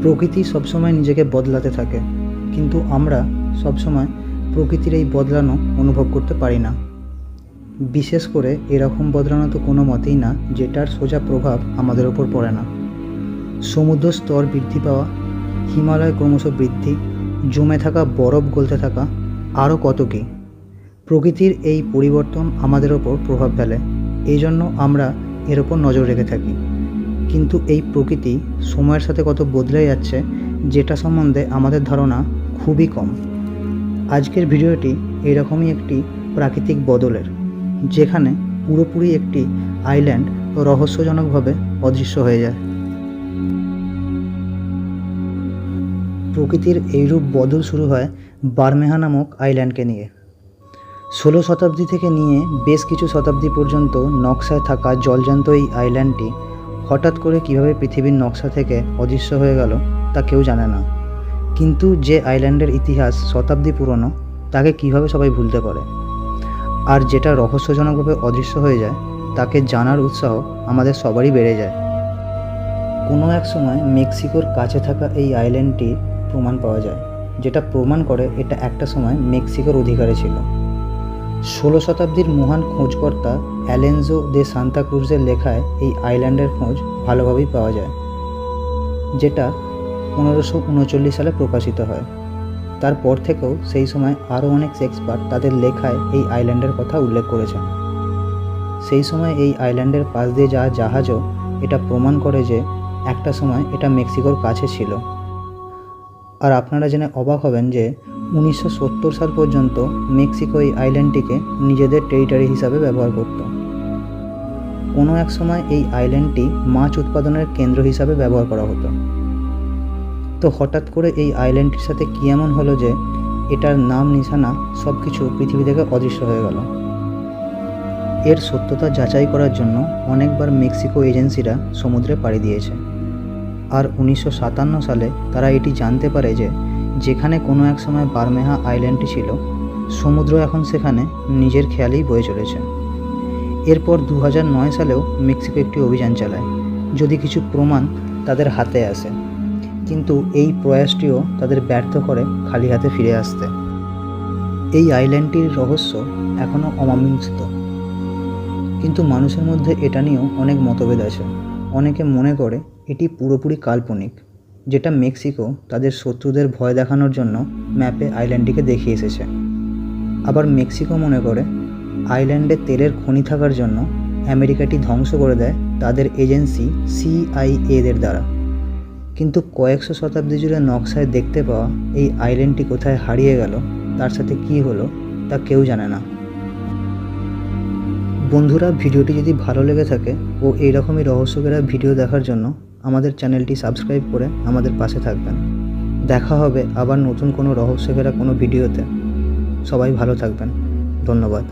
প্রকৃতি সবসময় নিজেকে বদলাতে থাকে, কিন্তু আমরা সবসময় প্রকৃতির এই বদলানো অনুভব করতে পারি না। বিশেষ করে এরকম বদলানো তো কোনো মতেই না যেটার সোজা প্রভাব আমাদের ওপর পড়ে না। সমুদ্র স্তর বৃদ্ধি পাওয়া, হিমালয় ক্রমশ বৃদ্ধি, জমে থাকা বরফ গলতে থাকা, আরও কত কী। প্রকৃতির এই পরিবর্তন আমাদের ওপর প্রভাব ফেলে, এই জন্য আমরা এর ওপর নজর রেখে থাকি। কিন্তু এই প্রকৃতি সময়ের সাথে কত বদলে যাচ্ছে যেটা সম্বন্ধে আমাদের ধারণা খুবই কম। আজকের ভিডিওটি এরকমই একটি প্রাকৃতিক বদলের, যেখানে পুরোপুরি একটি আইল্যান্ড রহস্যজনকভাবে অদৃশ্য হয়ে যায়। প্রকৃতির এইরূপ বদল শুরু হয় বার্মেহা নামক আইল্যান্ডকে নিয়ে। 16 শতাব্দী থেকে নিয়ে বেশ কিছু শতাব্দী পর্যন্ত নকশায় থাকা জলজান্ত এই আইল্যান্ডটি হঠাৎ করে কীভাবে পৃথিবীর নকশা থেকে অদৃশ্য হয়ে গেল তা কেউ জানে না। কিন্তু যে আইল্যান্ডের ইতিহাস শতাব্দী পুরনো তাকে কিভাবে সবাই ভুলতে পারে, আর যেটা রহস্যজনকভাবে অদৃশ্য হয়ে যায় তাকে জানার উৎসাহ আমাদের সবারই বেড়ে যায়। কোনো এক সময় মেক্সিকোর কাছে থাকা এই আইল্যান্ডটির প্রমাণ পাওয়া যায়, যেটা প্রমাণ করে এটা একটা সময় মেক্সিকোর অধিকারে ছিল। 16 শতাব্দীর মহান খোঁজকর্তা অ্যালেনজো দে সান্তা ক্রুজের লেখায় এই আইল্যান্ডের খোঁজ ভালোভাবেই পাওয়া যায়, যেটা 1539 সালে প্রকাশিত হয়। তারপর থেকেও সেই সময় আরও অনেক এক্সপার্ট তাদের লেখায় এই আইল্যান্ডের কথা উল্লেখ করেছেন। সেই সময় এই আইল্যান্ডের পাশ দিয়ে যাওয়া জাহাজও এটা প্রমাণ করে যে একটা সময় এটা মেক্সিকোর কাছে ছিল। আর আপনারা জেনে অবাক হবেন যে 1970 সাল পর্যন্ত মেক্সিকো এই আইল্যান্ডটিকে নিজেদের টেরিটরি হিসাবে ব্যবহার করত। কোনো এক সময় এই আইল্যান্ডটি মাছ উৎপাদনের কেন্দ্র হিসাবে ব্যবহার করা হতো। তো হঠাৎ করে এই আইল্যান্ডটির সাথে কী এমন হলো যে এটার নাম নিশানা সব কিছু পৃথিবী থেকে অদৃশ্য হয়ে গেল? এর সত্যতা যাচাই করার জন্য অনেকবার মেক্সিকো এজেন্সিরা সমুদ্রে পাড়ি দিয়েছে। আর 1957 সালে তারা এটি জানতে পারে যে যেখানে কোনো এক সময় বার্মেহা আইল্যান্ডটি ছিল, সমুদ্র এখন সেখানে নিজের খেয়ালেই বয়ে চলেছে। এরপর 2009 সালেও মেক্সিকো একটি অভিযান চালায়, যদি কিছু প্রমাণ তাদের হাতে আসে। কিন্তু এই প্রয়াসটিও তাদের ব্যর্থ করে খালি হাতে ফিরে আসতে। এই আইল্যান্ডটির রহস্য এখনও অমীমাংসিত, কিন্তু মানুষের মধ্যে এটা নিয়েও অনেক মতভেদ আছে। অনেকে মনে করে এটি পুরোপুরি কাল্পনিক, যেটা মেক্সিকো তাদের শত্রুদের ভয় দেখানোর জন্য ম্যাপে আইল্যান্ডটিকে দেখিয়ে এসেছে। আবার মেক্সিকো মনে করে আইল্যান্ডে তেলের খনি থাকার জন্য আমেরিকাটি ধ্বংস করে দেয় তাদের এজেন্সি CIA-দের দ্বারা। কিন্তু কয়েকশো শতাব্দী জুড়ে নকশায় দেখতে পাওয়া এই আইল্যান্ডটি কোথায় হারিয়ে গেল, তার সাথে কী হলো তা কেউ জানে না। বন্ধুরা, ভিডিওটি যদি ভালো লেগে থাকে ও এইরকমই রহস্যঘেরা ভিডিও দেখার জন্য আমাদের চ্যানেলটি সাবস্ক্রাইব করে আমাদের পাশে থাকবেন। দেখা হবে আবার নতুন কোনো রহস্যঘেরা কোনো ভিডিওতে। সবাই ভালো থাকবেন। ধন্যবাদ।